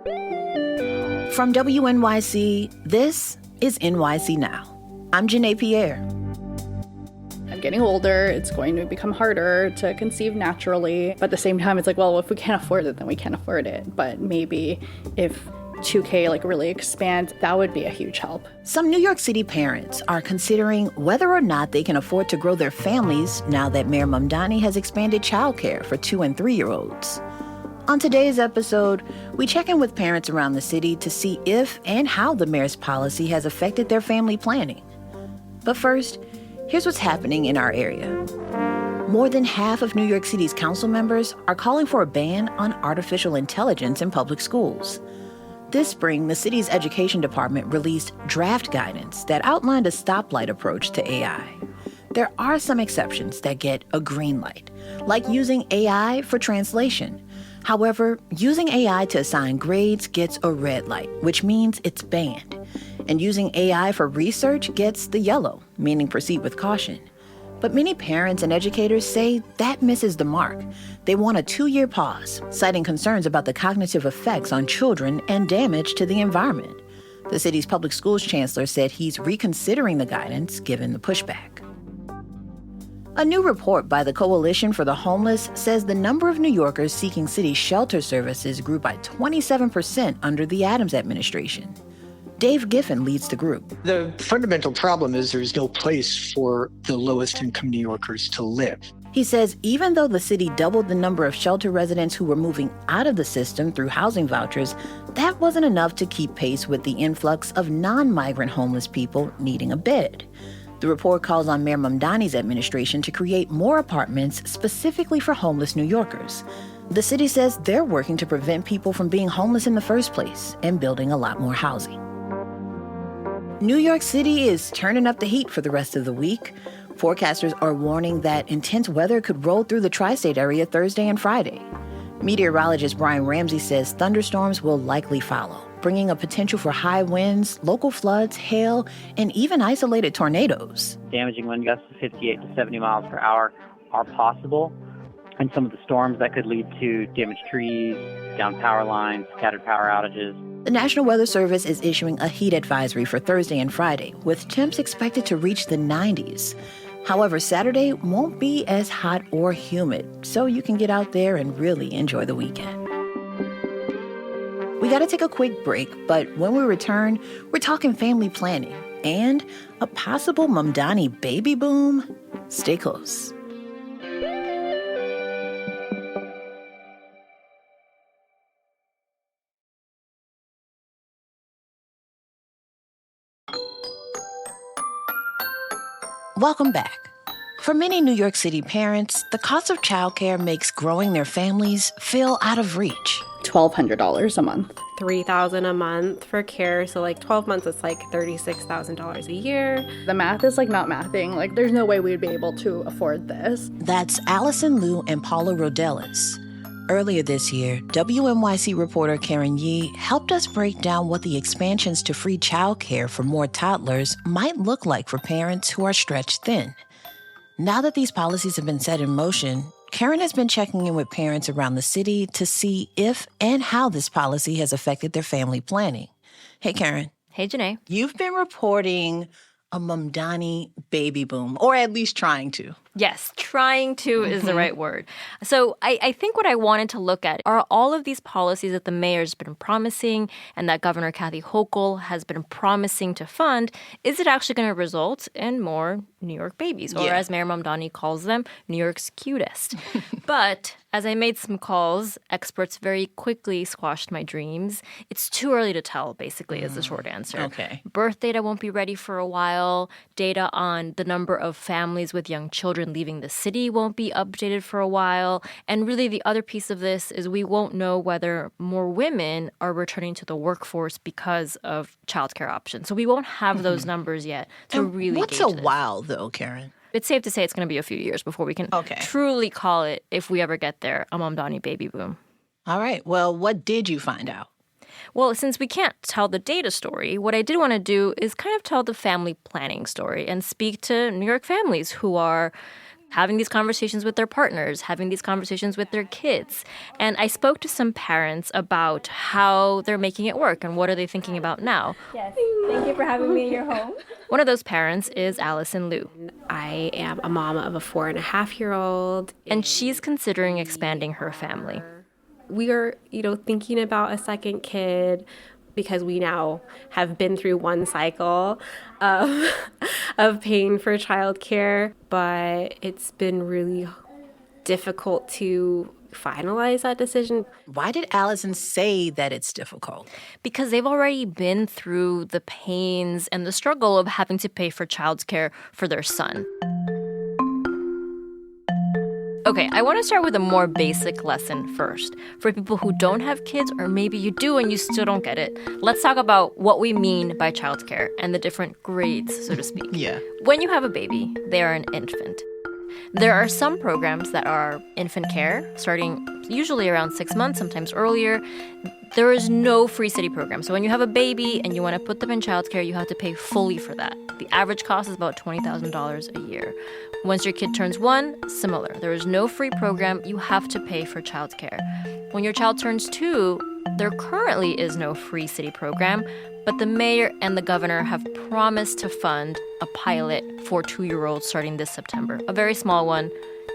From WNYC, this is NYC Now. I'm Janae Pierre. I'm getting older. It's going to become harder to conceive naturally. But at the same time, it's like, well, if we can't afford it, then we can't afford it. But maybe if 2K really expands, that would be a huge help. Some New York City parents are considering whether or not they can afford to grow their families now that Mayor Mamdani has expanded childcare for 2- and 3-year-olds. On today's episode, we check in with parents around the city to see if and how the mayor's policy has affected their family planning. But first, here's what's happening in our area. More than half of New York City's council members are calling for a ban on artificial intelligence in public schools. This spring, the city's education department released draft guidance that outlined a stoplight approach to AI. There are some exceptions that get a green light, like using AI for translation. However, using AI to assign grades gets a red light, which means it's banned. And using AI for research gets the yellow, meaning proceed with caution. But many parents and educators say that misses the mark. They want a 2-year pause, citing concerns about the cognitive effects on children and damage to the environment. The city's public schools chancellor said he's reconsidering the guidance given the pushback. A new report by the Coalition for the Homeless says the number of New Yorkers seeking city shelter services grew by 27% under the Adams administration. Dave Giffen leads the group. The fundamental problem is there's no place for the lowest income New Yorkers to live. He says even though the city doubled the number of shelter residents who were moving out of the system through housing vouchers, that wasn't enough to keep pace with the influx of non-migrant homeless people needing a bed. The report calls on Mayor Mamdani's administration to create more apartments specifically for homeless New Yorkers. The city says they're working to prevent people from being homeless in the first place and building a lot more housing. New York City is turning up the heat for the rest of the week. Forecasters are warning that intense weather could roll through the tri-state area Thursday and Friday. Meteorologist Brian Ramsey says thunderstorms will likely follow, bringing a potential for high winds, local floods, hail, and even isolated tornadoes. Damaging wind gusts of 58 to 70 miles per hour are possible, and some of the storms that could lead to damaged trees, down power lines, scattered power outages. The National Weather Service is issuing a heat advisory for Thursday and Friday, with temps expected to reach the 90s. However, Saturday won't be as hot or humid, so you can get out there and really enjoy the weekend. We got to take a quick break, but when we return, we're talking family planning and a possible Mamdani baby boom. Stay close. Welcome back. For many New York City parents, the cost of childcare makes growing their families feel out of reach. $1,200 a month. $3,000 a month for care. So 12 months, it's $36,000 a year. The math is not mathing. There's no way we'd be able to afford this. That's Allison Liu and Paula Rodelis. Earlier this year, WNYC reporter Karen Yee helped us break down what the expansions to free childcare for more toddlers might look like for parents who are stretched thin. Now that these policies have been set in motion, Karen has been checking in with parents around the city to see if and how this policy has affected their family planning. Hey, Karen. Hey, Janae. You've been reporting a Mamdani baby boom, or at least trying to. Yes, trying to is the right word. So I think what I wanted to look at are all of these policies that the mayor's been promising and that Governor Kathy Hochul has been promising to fund. Is it actually going to result in more New York babies, or as Mayor Mamdani calls them, New York's cutest? But as I made some calls, experts very quickly squashed my dreams. It's too early to tell, basically, is the short answer. Okay. Birth data won't be ready for a while. Data on the number of families with young children leaving the city won't be updated for a while. And really, the other piece of this is we won't know whether more women are returning to the workforce because of childcare options. So we won't have those numbers yet to really What's gauge a this. while, though, Karen? It's safe to say it's going to be a few years before we can truly call it, if we ever get there, a Mamdani baby boom. All right. Well, what did you find out? Well, since we can't tell the data story, what I did want to do is kind of tell the family planning story and speak to New York families who are having these conversations with their partners, having these conversations with their kids. And I spoke to some parents about how they're making it work and what are they thinking about now. Yes, thank you for having me in your home. One of those parents is Allison Liu. I am a mom of a 4.5-year-old. And she's considering expanding her family. We are, thinking about a second kid because we now have been through one cycle of paying for childcare, but it's been really difficult to finalize that decision. Why did Allison say that it's difficult? Because they've already been through the pains and the struggle of having to pay for childcare for their son. Okay, I want to start with a more basic lesson first. For people who don't have kids, or maybe you do and you still don't get it, let's talk about what we mean by childcare and the different grades, so to speak. Yeah. When you have a baby, they are an infant. There are some programs that are infant care, starting usually around 6 months, sometimes earlier. There is no free city program. So when you have a baby and you want to put them in childcare, you have to pay fully for that. The average cost is about $20,000 a year. Once your kid turns 1, similar. There is no free program. You have to pay for childcare. When your child turns 2, there currently is no free city program, but the mayor and the governor have promised to fund a pilot for 2-year-olds starting this September. A very small one.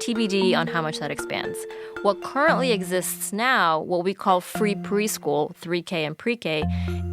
TBD on how much that expands. What currently exists now, what we call free preschool, 3K and pre-K,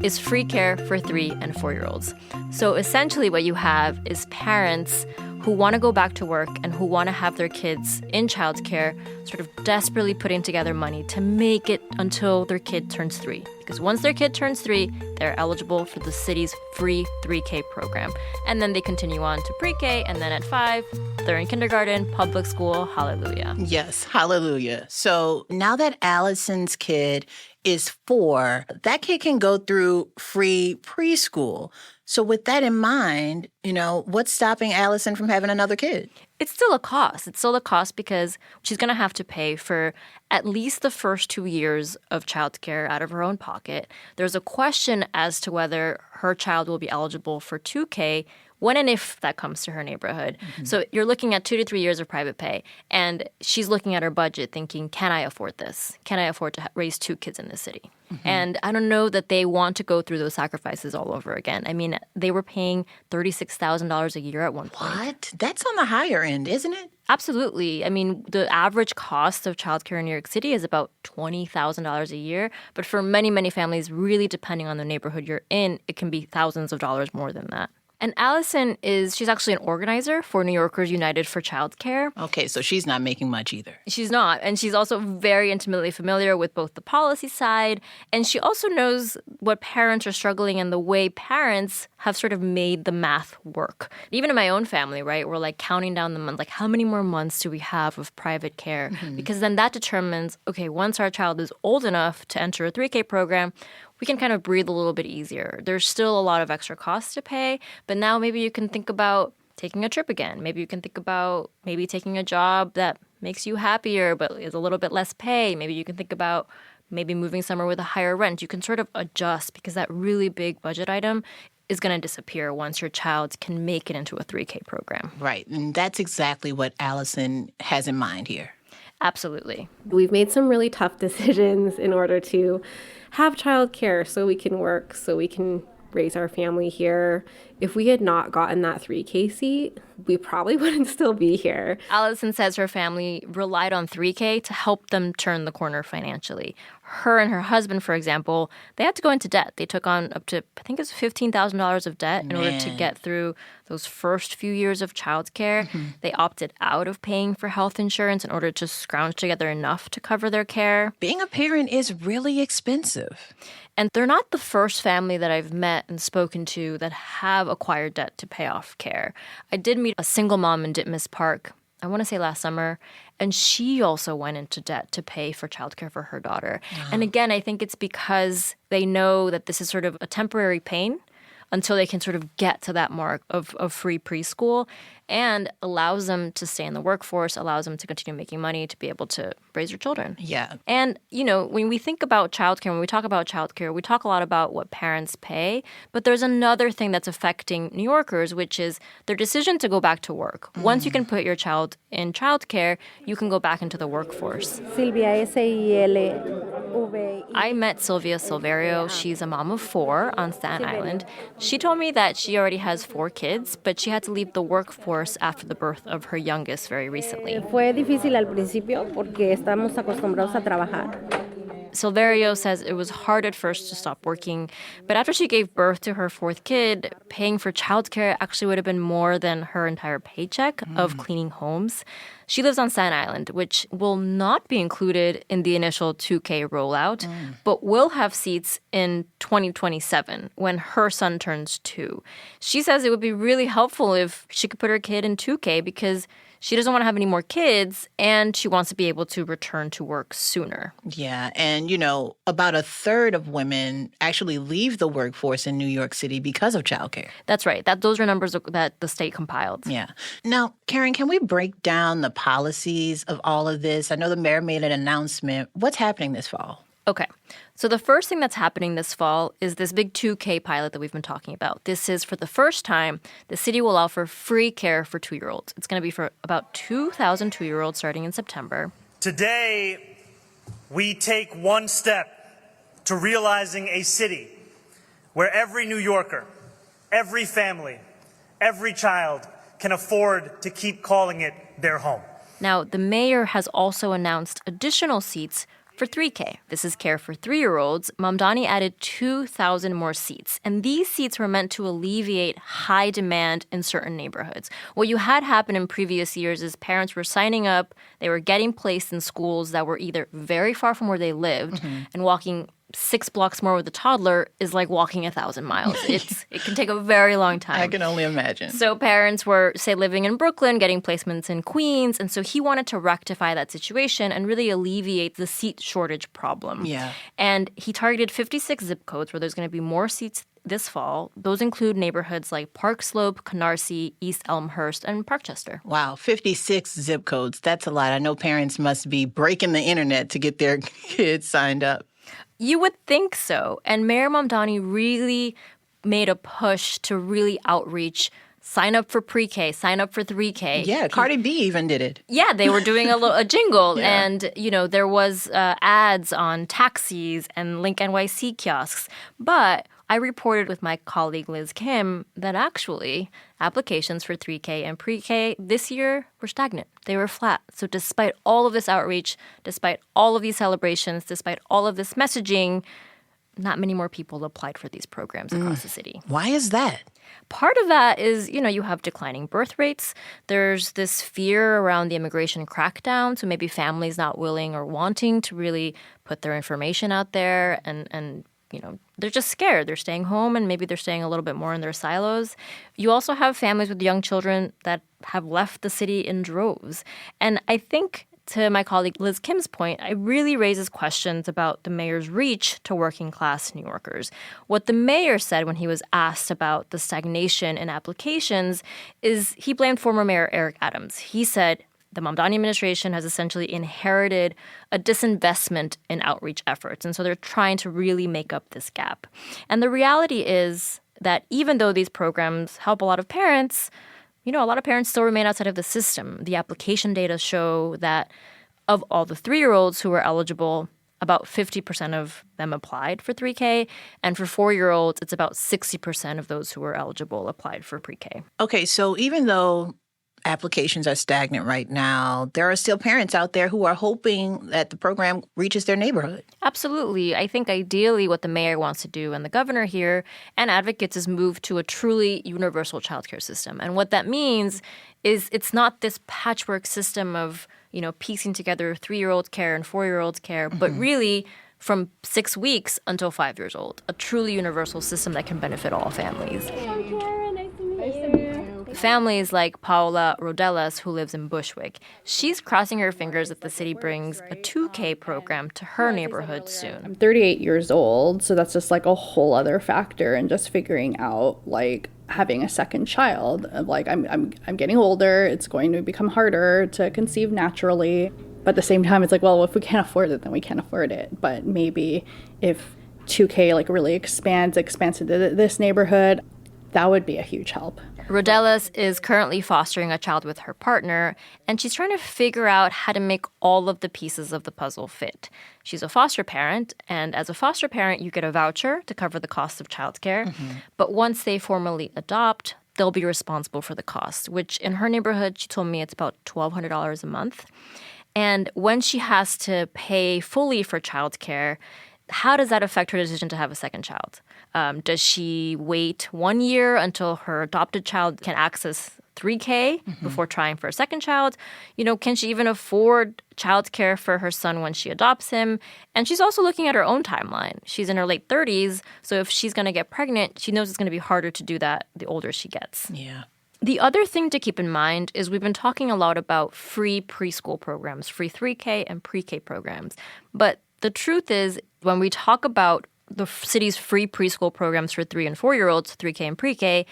is free care for 3 and 4-year-olds. So essentially what you have is parents who want to go back to work and who want to have their kids in childcare sort of desperately putting together money to make it until their kid turns 3. Because once their kid turns 3, they're eligible for the city's free 3K program. And then they continue on to pre-K, and then at 5, they're in kindergarten, public school, hallelujah. Yes, hallelujah. So now that Allison's kid is 4, that kid can go through free preschool. So with that in mind, what's stopping Allison from having another kid? It's still a cost. It's still a cost because she's going to have to pay for at least the first 2 years of childcare out of her own pocket. There's a question as to whether her child will be eligible for 2K when and if that comes to her neighborhood. Mm-hmm. So you're looking at 2 to 3 years of private pay, and she's looking at her budget thinking, can I afford this? Can I afford to raise 2 kids in this city? Mm-hmm. And I don't know that they want to go through those sacrifices all over again. I mean, they were paying $36,000 a year at one point. What? That's on the higher end, isn't it? Absolutely. I mean, the average cost of childcare in New York City is about $20,000 a year. But for many, many families, really depending on the neighborhood you're in, it can be thousands of dollars more than that. And Allison she's actually an organizer for New Yorkers United for Childcare. Okay, so she's not making much either. She's not. And she's also very intimately familiar with both the policy side, and she also knows what parents are struggling and the way parents have sort of made the math work. Even in my own family, right, we're like counting down the months, like how many more months do we have of private care? Mm-hmm. Because then that determines, okay, once our child is old enough to enter a 3K program, we can kind of breathe a little bit easier. There's still a lot of extra costs to pay, but now maybe you can think about taking a trip again. Maybe you can think about maybe taking a job that makes you happier but is a little bit less pay. Maybe you can think about maybe moving somewhere with a higher rent. You can sort of adjust because that really big budget item is going to disappear once your child can make it into a 3K program. Right, and that's exactly what Allison has in mind here. Absolutely. We've made some really tough decisions in order to have childcare so we can work, so we can raise our family here. If we had not gotten that 3K seat, we probably wouldn't still be here. Allison says her family relied on 3K to help them turn the corner financially. Her and her husband, for example, they had to go into debt. They took on up to, I think it was $15,000 of debt in order to get through those first few years of childcare. Mm-hmm. They opted out of paying for health insurance in order to scrounge together enough to cover their care. Being a parent is really expensive. And they're not the first family that I've met and spoken to that have acquired debt to pay off care. I did meet a single mom in Ditmas Park, I want to say last summer, and she also went into debt to pay for childcare for her daughter. Oh. And again, I think it's because they know that this is sort of a temporary pain until they can sort of get to that mark of free preschool, and allows them to stay in the workforce, allows them to continue making money to be able to raise their children. Yeah. And, when we think about childcare, when we talk about childcare, we talk a lot about what parents pay, but there's another thing that's affecting New Yorkers, which is their decision to go back to work. Once you can put your child in childcare, you can go back into the workforce. Silvia, SILV. I met Sylvia Silverio. She's a mom of 4 on Staten Island. She told me that she already has 4 kids, but she had to leave the workforce after the birth of her youngest very recently. Fue difícil al principio porque estamos acostumbrados a trabajar. Silverio says it was hard at first to stop working, but after she gave birth to her 4th kid, paying for childcare actually would have been more than her entire paycheck of cleaning homes. She lives on Staten Island, which will not be included in the initial 2K rollout, but will have seats in 2027 when her son turns 2. She says it would be really helpful if she could put her kid in 2K because she doesn't want to have any more kids, and she wants to be able to return to work sooner. Yeah. And, about a third of women actually leave the workforce in New York City because of childcare. That's right. Those are numbers that the state compiled. Yeah. Now, Karen, can we break down the policies of all of this? I know the mayor made an announcement. What's happening this fall? Okay. So the first thing that's happening this fall is this big 2K pilot that we've been talking about. This is for the first time, the city will offer free care for 2-year-olds. It's going to be for about 2,000 2-year-olds starting in September. Today, we take one step to realizing a city where every New Yorker, every family, every child can afford to keep calling it their home. Now, the mayor has also announced additional seats for 3K. This is care for 3-year-olds. Mamdani added 2,000 more seats. And these seats were meant to alleviate high demand in certain neighborhoods. What you had happen in previous years is parents were signing up, they were getting placed in schools that were either very far from where they lived and walking 6 blocks more with a toddler is like walking 1,000 miles. It can take a very long time. I can only imagine. So parents were, say, living in Brooklyn, getting placements in Queens. And so he wanted to rectify that situation and really alleviate the seat shortage problem. Yeah. And he targeted 56 zip codes where there's going to be more seats this fall. Those include neighborhoods like Park Slope, Canarsie, East Elmhurst, and Parkchester. Wow, 56 zip codes. That's a lot. I know parents must be breaking the internet to get their kids signed up. You would think so. And Mayor Mamdani really made a push to really outreach. Sign up for pre-K, sign up for 3K. Yeah, Cardi B even did it. Yeah, they were doing a jingle. Yeah. And, there was ads on taxis and NYCNow kiosks. But I reported with my colleague Liz Kim that actually applications for 3K and pre-K this year were stagnant. They were flat. So despite all of this outreach, despite all of these celebrations, despite all of this messaging, not many more people applied for these programs across the city. Why is that? Part of that is, you have declining birth rates. There's this fear around the immigration crackdown. So maybe families not willing or wanting to really put their information out there and they're just scared. They're staying home and maybe they're staying a little bit more in their silos. You also have families with young children that have left the city in droves. And I think, to my colleague Liz Kim's point, it really raises questions about the mayor's reach to working class New Yorkers. What the mayor said when he was asked about the stagnation in applications is he blamed former Mayor Eric Adams. He said, the Mamdani administration has essentially inherited a disinvestment in outreach efforts. And so they're trying to really make up this gap. And the reality is that even though these programs help a lot of parents, a lot of parents still remain outside of the system. The application data show that of all the 3-year-olds who were eligible, about 50% of them applied for 3K. And for 4-year-olds, it's about 60% of those who were eligible applied for pre-K. Okay, so even though applications are stagnant right now, there are still parents out there who are hoping that the program reaches their neighborhood. Absolutely. I think ideally what the mayor wants to do and the governor here and advocates is move to a truly universal childcare system. And what that means is it's not this patchwork system of, piecing together 3-year-old care and 4-year-old care, but really from 6 weeks until 5 years old. A truly universal system that can benefit all families. Karen, nice to meet you. families like Paula Rodelas, who lives in Bushwick. She's crossing her fingers that the city brings a 2K program to her neighborhood soon. I'm 38 years old, so that's just like a whole other factor in just figuring out like having a second child. Like I'm getting older, it's going to become harder to conceive naturally. But at the same time, it's like, well, if we can't afford it, then we can't afford it. But maybe if 2K like really expands into this neighborhood, that would be a huge help. Rodelas is currently fostering a child with her partner, and she's trying to figure out how to make all of the pieces of the puzzle fit. She's a foster parent, and as a foster parent, you get a voucher to cover the cost of childcare. But once they formally adopt, they'll be responsible for the cost, which in her neighborhood, she told me it's about $1,200 a month. And when she has to pay fully for childcare, how does that affect her decision to have a second child? Does she wait 1 year until her adopted child can access 3K before trying for a second child? You know, can she even afford childcare for her son when she adopts him? And she's also looking at her own timeline. She's in her late 30s, so if she's going to get pregnant, she knows it's going to be harder to do that the older she gets. Yeah. The other thing to keep in mind is we've been talking a lot about free preschool programs, free 3K and pre-K programs. But the truth is, when we talk about the city's free preschool programs for 3 and 4-year-olds, 3K and pre-K,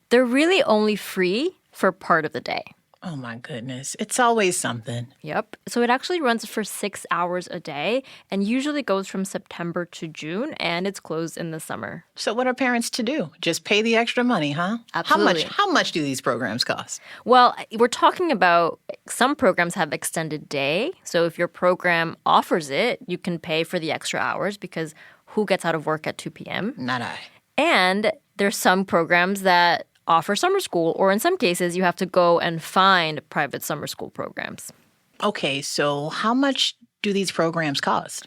they're really only free for part of the day. Oh, my goodness. It's always something. Yep. So it actually runs for 6 hours a day and usually goes from September to June, and it's closed in the summer. So what are parents to do? Just pay the extra money, huh? Absolutely. How much do these programs cost? Well, we're talking about some programs have extended day. So if your program offers it, you can pay for the extra hours because who gets out of work at 2 p.m.? Not I. And there's some programs that offer summer school, or in some cases, you have to go and find private summer school programs. Okay, so how much do these programs cost?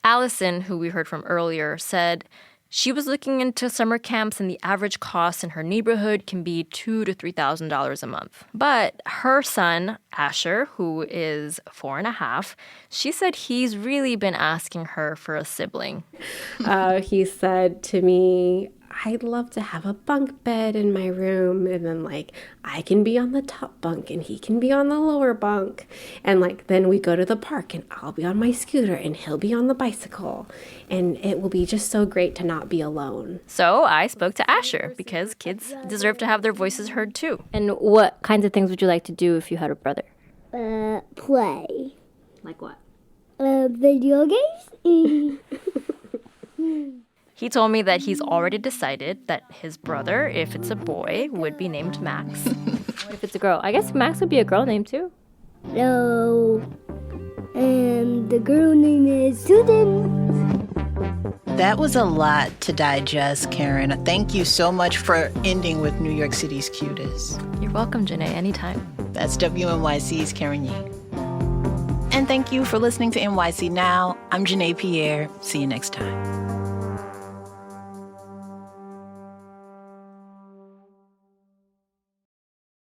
Allison, who we heard from earlier, said she was looking into summer camps and the average cost in her neighborhood can be $2,000 to $3,000 a month. But her son, Asher, who is 4.5, she said he's really been asking her for a sibling. He said to me, I'd love to have a bunk bed in my room, and then like I can be on the top bunk and he can be on the lower bunk, and like then we go to the park and I'll be on my scooter and he'll be on the bicycle, and it will be just so great to not be alone. So I spoke to Asher because kids deserve to have their voices heard too. And what kinds of things would you like to do if you had a brother? Play. Like what? Video games. He told me that he's already decided that his brother, if it's a boy, would be named Max. What if it's a girl? I guess Max would be a girl name too. No. And the girl name is Susan. That was a lot to digest, Karen. Thank you so much for ending with New York City's cutest. You're welcome, Janae, anytime. That's WNYC's Karen Yee. And thank you for listening to NYC Now. I'm Janae Pierre. See you next time.